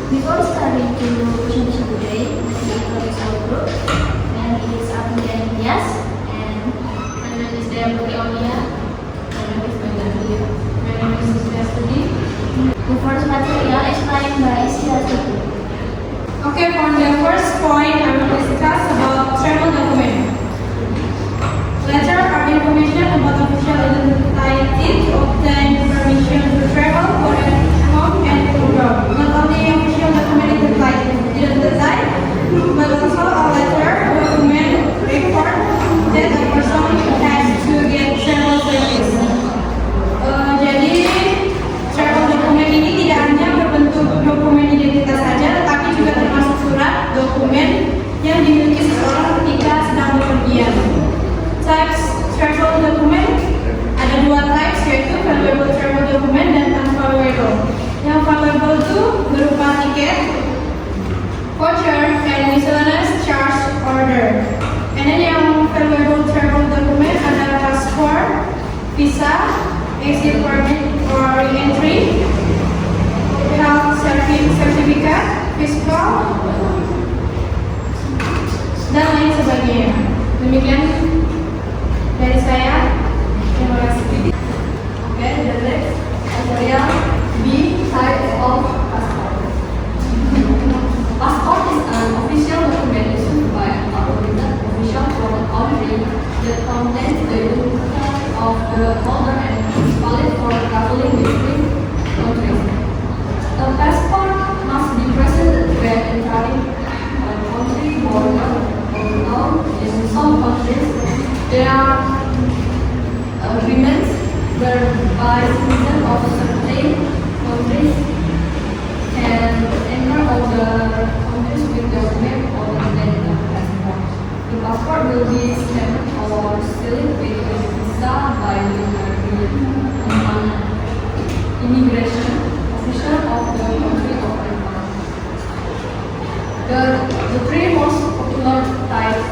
Before starting to presentation today, let me introduce our group. And it is Abdi and Dias. And my name is Dea Putri Aulia. My name is Meghan Lia. My name is Sisya Studi. The first material explained by Sisya Studi. Okay, for the first point, I will discuss about travel document. Letter are information about official identity to obtain permission to travel for a home and abroad. Not only official document identity, but also a letter document record that a person has to get travel service. Jadi travel dokumen ini tidak hanya berbentuk dokumen identitas saja, tetapi juga termasuk surat dokumen yang dimiliki seseorang ketika sedang bepergian. Types travel document ada dua types, yaitu valuable travel document dan unvaluable. Yang valuable itu berupa tiket, voucher, and miscellaneous charge order. And then yang valuable travel document ada passport, visa, exit permit or re-entry, health certificate, fiscal, dan lain sebagainya. Demikian dari saya. Terima kasih. Okay, the next material B, type of passport. Passport is an official document issued by an appointed official from a country that contains the identity of the holder and is valid for traveling between countries. A passport must be presented when entering a country border, although in some countries there are agreements whereby citizens of certain countries can enter other countries with document other than the passport. The passport will be stamped or sealed with a visa by the immigration official of the country of reference. The three most popular types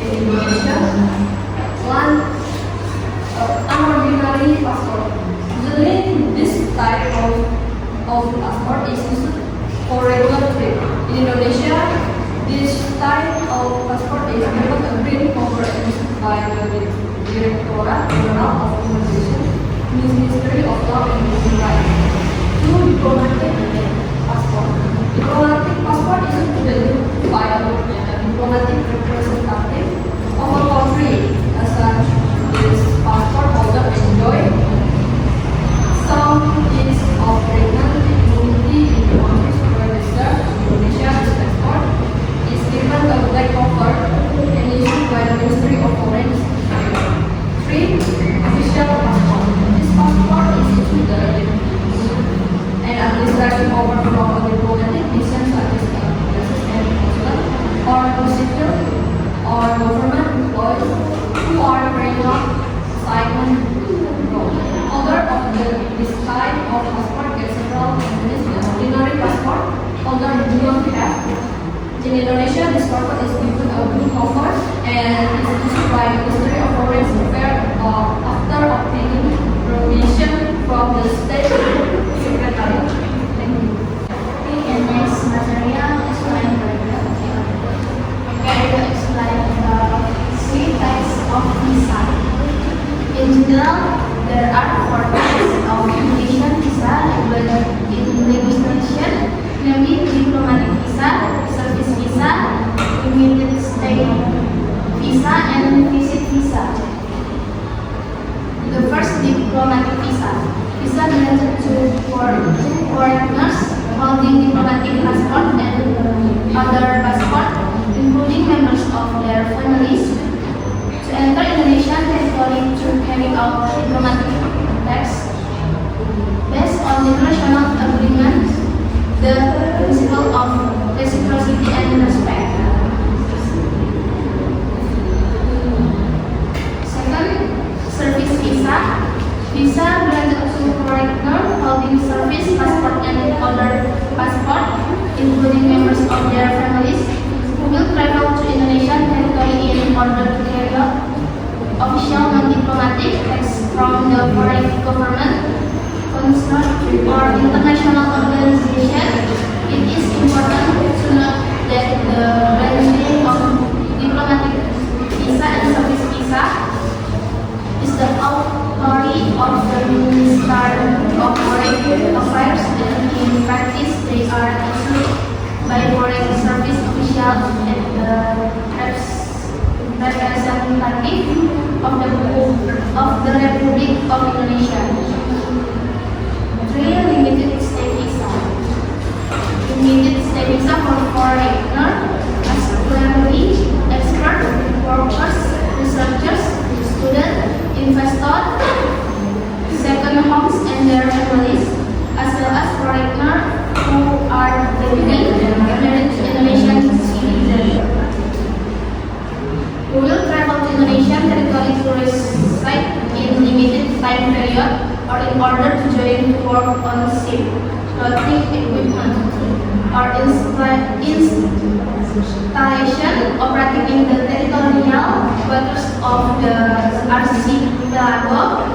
in Indonesia. One, unordinary passport. Usually, this type of passport is used for regular trip. In Indonesia, this type of passport is given a green cover issued by the Directorate General of Immigration, Ministry of Law and Human Rights. Two, diplomatic passport. Diplomatic passport is issued by a diplomatic representative of a country. As such, this passport holder enjoy some is of pregnant immunity in the countries where they serve. Indonesia, this passport is given a black cover and issued by the Ministry of Foreign Affairs. 3. Official passport. This passport is issued and administrative over from a diplomatic mission such as embassies and consulate or civil or government employees who are carrying out assignment role. Holder of this type of passport get several companies. The ordinary passport holder do not have. In Indonesia, this passport is given a blue cover and is issued by the Ministry of Foreign Affairs after obtaining permission from the State Secretary. Thank you. And next material explained by the I will explain the three types of visa. In general, there are four types of immigration visa included in legislation, namely diplomatic visa, service visa, limited stay visa, and visit visa. The first, diplomatic visa. Visa granted to foreigners holding diplomatic passport and other passport, including members of their families, to enter Indonesian territory to carry out diplomatic tasks based on international agreements, the principle of reciprocity and respect. Second, service visa. Visa granted to foreigners holding service passport and other passport, including members of their families, who will travel to Indonesian territory in order to carry out official non-diplomatic tasks from the foreign government, consular, or international organization Republic of Indonesia. 3. Limited stay visa. Limited stay visa for foreigner as employee, expert, workers, researchers, students, investors, second homes and their families, as well as foreigners who are legally married to Indonesian citizens who will travel to Indonesian territory to reside in limited time period or in order to join to work on ship, floating equipment, or installation operating in the territorial waters of the Archipelago,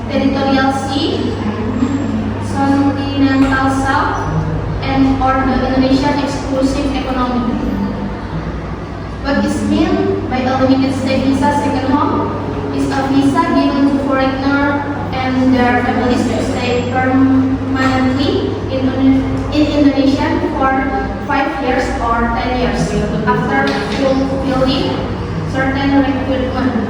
Territorial Sea, Continental South, and or the Indonesian exclusive economy. What is meant by a limited stay visa second home is a visa given to foreigner and their families to stay permanently in Indonesia for 5 years or 10 years after fulfilling certain requirements.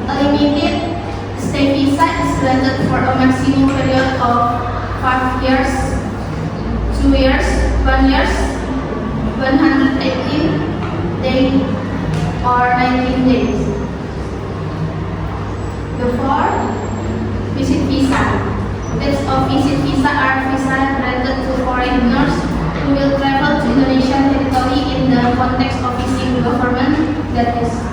A limited stay visa is granted for a maximum period of 5 years, 2 years, 1 year, 118 days, or 19 days. The 4. Visit visa. Types of visit visa are visa granted to foreigners who will travel to Indonesian territory in the context of visiting government, that is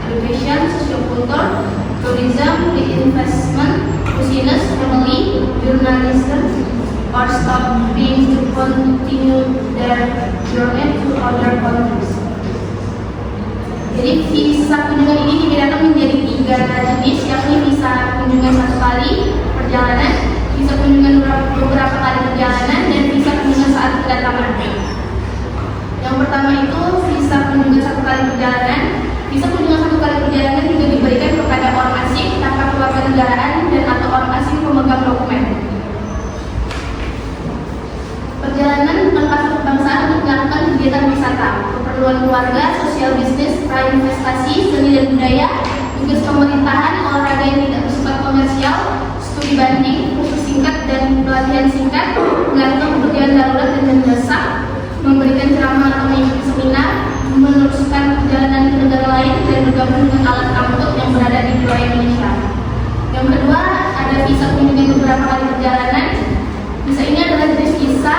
education, socioculture, tourism, reinvestment, business, family, journalism, or stopping to continue their journey to other countries. Jadi visa kunjungan ini dibedakan menjadi 3 jenis, yakni visa kunjungan 1 kali perjalanan, visa kunjungan beberapa kali perjalanan, dan visa kunjungan saat kedatangan. Yang pertama itu visa kunjungan 1 kali perjalanan. Visa kunjungan 1 kali perjalanan juga diberikan kepada orang asing tanpa kewarganegaraan dan atau orang asing pemegang dokumen. Perjalanan tempat kebangsaan untuk melakukan kegiatan wisata, keperluan keluarga, sosial bisnis, prainvestasi, seni dan budaya, tugas pemerintahan, olahraga yang tidak bersifat komersial, studi banding, kursus singkat dan pelatihan singkat, melakukan pekerjaan darurat dan mendesak, memberikan ceramah atau mengikuti seminar, meneruskan perjalanan ke negara lain, dan bergabung dengan alat angkut yang berada di wilayah Indonesia. Yang kedua, ada visa kunjungan beberapa kali perjalanan. Visa ini adalah jenis visa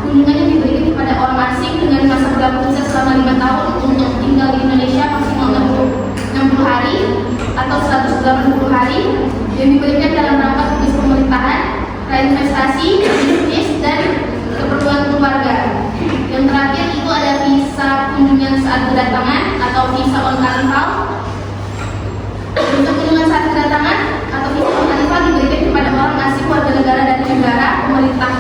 kunjungan yang diberikan kepada orang asing dengan masa berlaku visa selama 5 tahun untuk tinggal di Indonesia maksimal 60 hari atau 180 hari yang diberikan dalam rangka tugas pemerintahan, reinvestasi, bisnis, dan keperluan keluarga. Yang terakhir itu ada visa kunjungan saat kedatangan atau visa on arrival. Untuk kunjungan saat kedatangan atau visa on arrival diberikan kepada orang asing warga negara dari negara, pemerintah,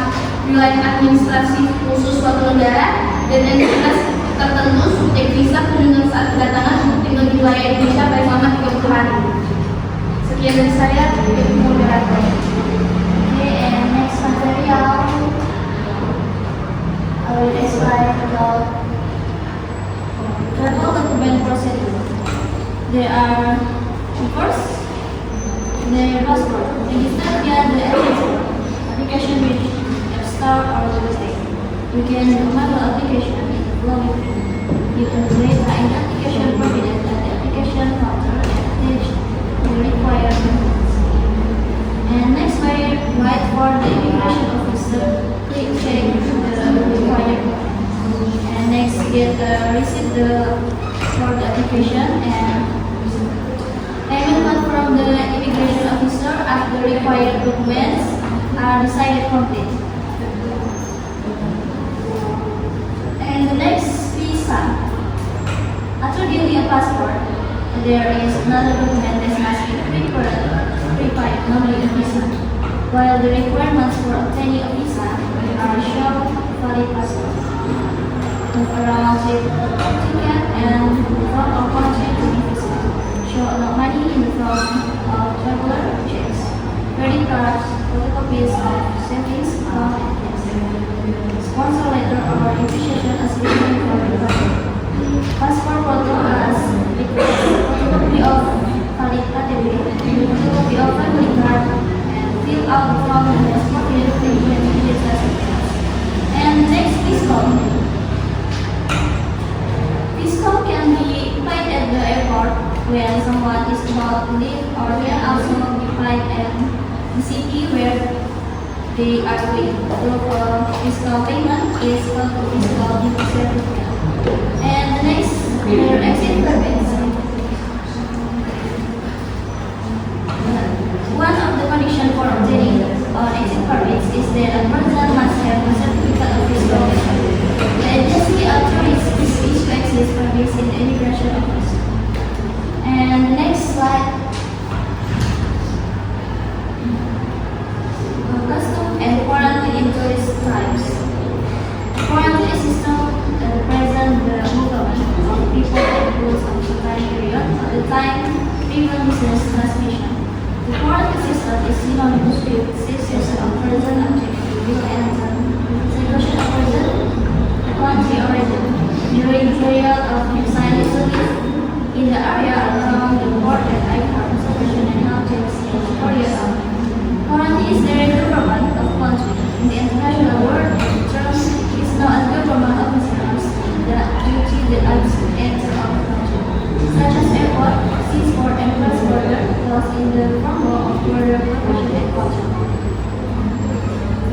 wilayah administrasi khusus suatu negara, dan entitas tertentu subjek visa kunjungan saat kedatangan untuk tinggal di wilayah Indonesia baik selama 30 hari. Sekian dari saya, Ibu Moderator. Okay, and next material, I will explain about Travel document procedure. There are, first, the passport. Register via the application which you start or website. You can do manual application in the following field. You can create an application provided that the application counter attach the required documents. And next, wait for the immigration officer. Click check the required documents. And next, get receipt for the application and payment from the immigration officer after the required documents are decided complete. And the next, visa. After getting a passport, there is another document that must be prepared, namely a visa. While the requirements for obtaining a visa are show valid passport, around ticket and form of country to be visited, show no money in the form of traveler checks, credit cards, photocopies of savings account, sponsor letter or invitation as written for the passport. Passport photo as photocopy of valid KTP about live or can also be found in the city where they are going. So fiscal payment is called fiscal certificate. And the next exit permits. One of the conditions for obtaining exit permits is that a person must have a certificate of fiscal payment. The agency authorities issue exit permits in the immigration office. And the next slide. Custom and quarantine in tourist times. Quarantine is system that present the movement of people and goods of a time period at the time prevent business transmission. The quarantine system is synonymous with situation of present objective will enter situation of present country origin during the period of exile in the area around the port and icon observation and objects in the period of quarantine is the government of country. In the international world, the term is known as government officers that duty the enter of the country, such as airport, seaport, and cross-border laws in the framework of border protection and culture.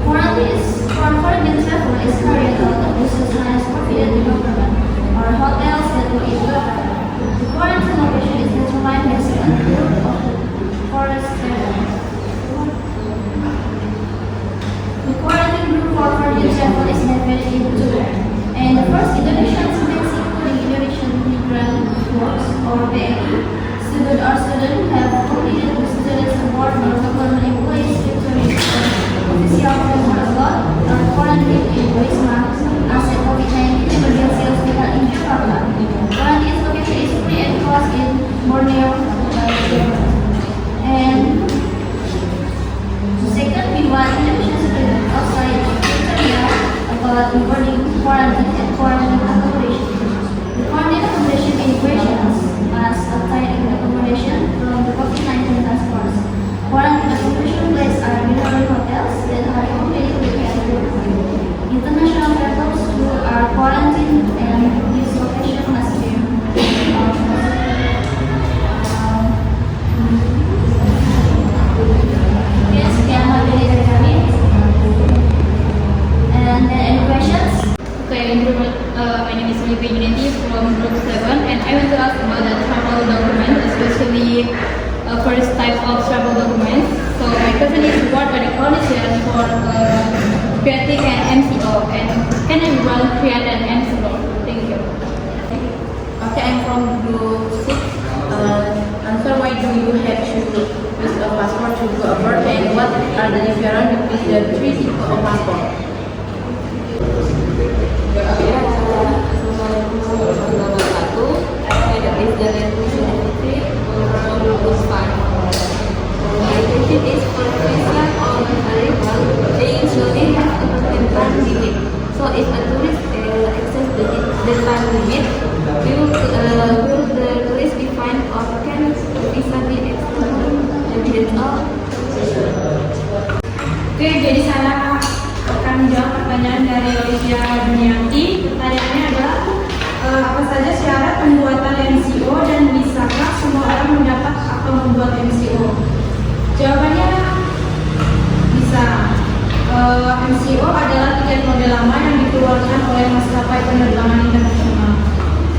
Quarantine is for foreign travel is carried out of business provided the government or hotels that will in government. The quarantine location is determined based on the group of the forest travel. The quarantine group for foreign travel is divided into two. And the first, Indonesian students, including Indonesian migrant workers or PMI, student or student have completed the student support or government employees during official member abroad or quarantine in Wisma as a COVID-19 emergency hospital in Jakarta. Quarantine location is free and cost in Borneo, and second, we want Indonesian students outside Victoria about boarding quarantine and quarantine accommodation. The quarantine accommodation in questions as obtained accommodation from the COVID-19 task force. Quarantine accommodation places are generally hotels that are completely located. International travels who are quarantined and this location must be yes, sekian materi dari kami. And then any questions? Okay, my name is Olivia Unity from Group 7, and I want to ask about the travel document, especially first type of travel documents. So my question is, what are the conditions for creating an MCO, and can everyone create an MCO? Thank you. Okay, I'm from Group 6. Answer, why do you have to use a passport to go abroad, and what are the difference between the three types of passport? Assalamualaikum warahmatullahi wabarakatuh. My name is Dalian Fitri from Group 5. My question is for visa on arrival, they usually have a certain time limit. So if a tourist access the time limit, will the tourist be fined or can the visa be extended? Maybe that's all. Oke, jadi saya akan menjawab pertanyaan dari Olivia Dunianti. Pertanyaannya adalah apa saja syarat pembuatan MCO dan bisakah semua orang mendapat atau membuat MCO? Jawabannya bisa. MCO adalah tiket model lama yang dikeluarkan oleh maskapai penerbangan internasional.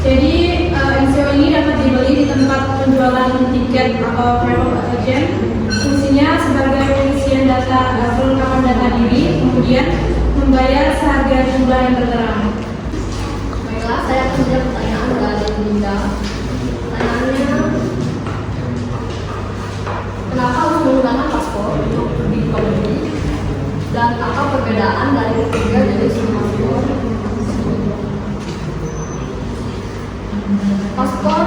Jadi MCO ini dapat dibeli di tempat penjualan tiket atau travel agent. Fungsinya sebagai pengisian data, perlengkapan data diri, kemudian membayar seharga jumlah yang tertera. Baiklah, saya akan menjawab pertanyaan dari Linda. Pertanyaannya, kenapa harus menggunakan paspor untuk pergi ke luar negeri? Dan apa perbedaan dari ketiga jenis paspor? Paspor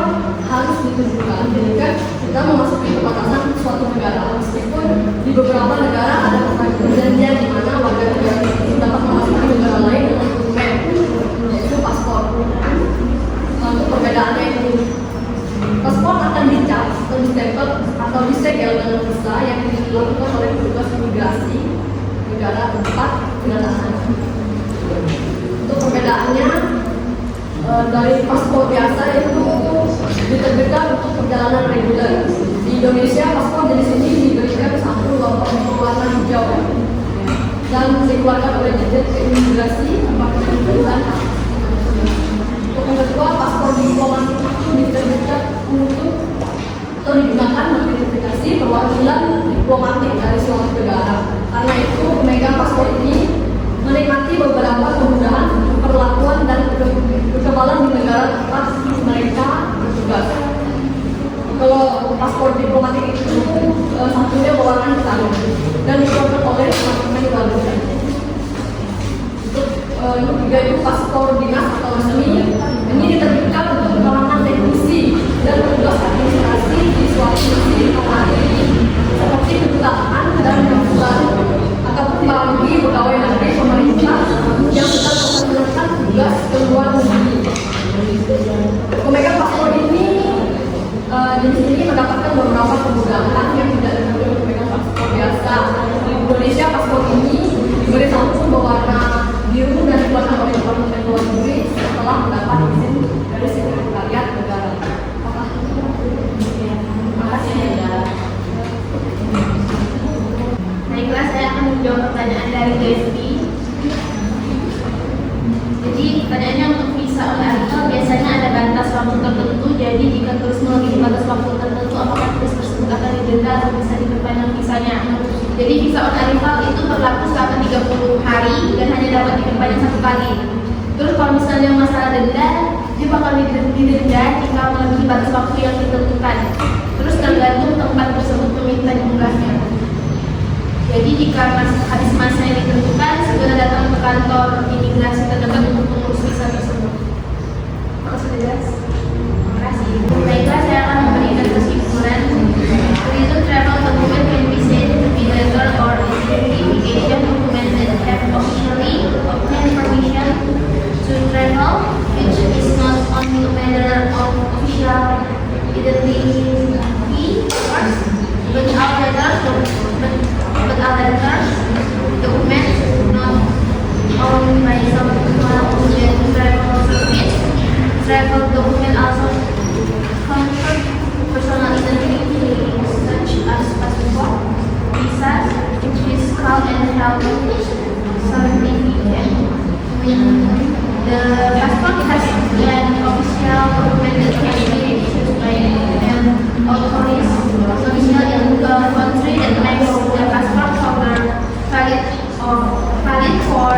harus ditunjukkan ketika kita memasuki perbatasan suatu negara, meskipun di beberapa negara ada perjanjian di mana warga negara itu dapat memasuki negara lain dengan dokumen, yaitu paspor. Untuk perbedaannya itu, paspor akan dicap atau ditempel atau disegel dengan visa yang dilakukan oleh petugas imigrasi negara tempat kedatangan. Untuk perbedaannya, dari paspor biasa itu diterbitkan untuk perjalanan reguler di Indonesia, paspor jenis ini diberikan satu warna hijau dan dikeluarkan oleh Dirjen Imigrasi tempat penjemputan. Untuk yang kedua, paspor diplomatik itu diterbitkan untuk atau digunakan memverifikasi perwakilan diplomatik dari suatu negara. Karena itu, pemegang paspor ini menikmati beberapa kemudahan perlakuan dan kekebalan di negara tempat mereka bertugas. Kalau paspor diplomatik itu satunya berwarna hitam dan dikeluarkan oleh Departemen Luar Negeri. Untuk ketiga itu paspor dinas atau resmi ini diterbitkan untuk kalangan teknisi dan petugas administrasi di suatu institusi diplomatik seperti kedutaan dan konsulat ataupun bagi pegawai negeri pemerintah yang sedang melaksanakan tugas ke luar negeri. Pemegang paspor ini jenis ini mendapatkan beberapa kemudahan yang tidak dimiliki oleh pemegang paspor biasa. Di Indonesia, paspor ini diberi langsung berwarna biru dan dikeluarkan oleh Departemen Luar Negeri setelah mendapat izin dari Sekretariat Negara. Terima kasih. Baiklah, saya akan menjawab pertanyaan dari Devi. Jadi pertanyaannya untuk visa oleh artikel biasanya ada batas waktu tertentu. Jadi jika terus melebihi batas waktu tertentu, apakah turis tersebut akan didenda atau bisa diperpanjang visanya? Jadi visa on arrival itu berlaku selama 30 hari dan hanya dapat diperpanjang 1 kali. Terus kalau misalnya masalah denda, dia bakal didenda jika melebihi batas waktu yang ditentukan. Terus tergantung tempat tersebut meminta jumlahnya. Jadi jika habis masa yang ditentukan, segera datang ke kantor imigrasi terdekat untuk mengurus visa tersebut. Kalau sudah jelas? Terima kasih. Baiklah, saya akan memberikan kesimpulan. Reason travel document can be said to be letter or identification document that have officially obtained permission to travel, which is not only a matter of official identity first, but other documents not owned by some travel service. Travel document also confirm personal identity such as passport, visa, fiscal and health certificate. The passport has an official document that can be issued by an authorities official in the country that makes the passport holder valid for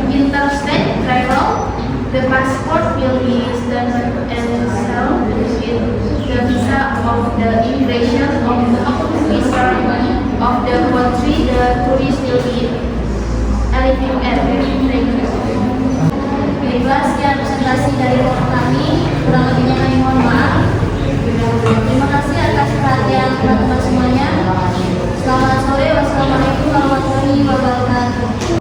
interstate travel. The passport will be stamped and sealed with the visa of the immigration of the officer of the country the tourist will be arriving at. Baiklah, sekian presentasi dari kami. Kurang lebihnya kami mohon maaf.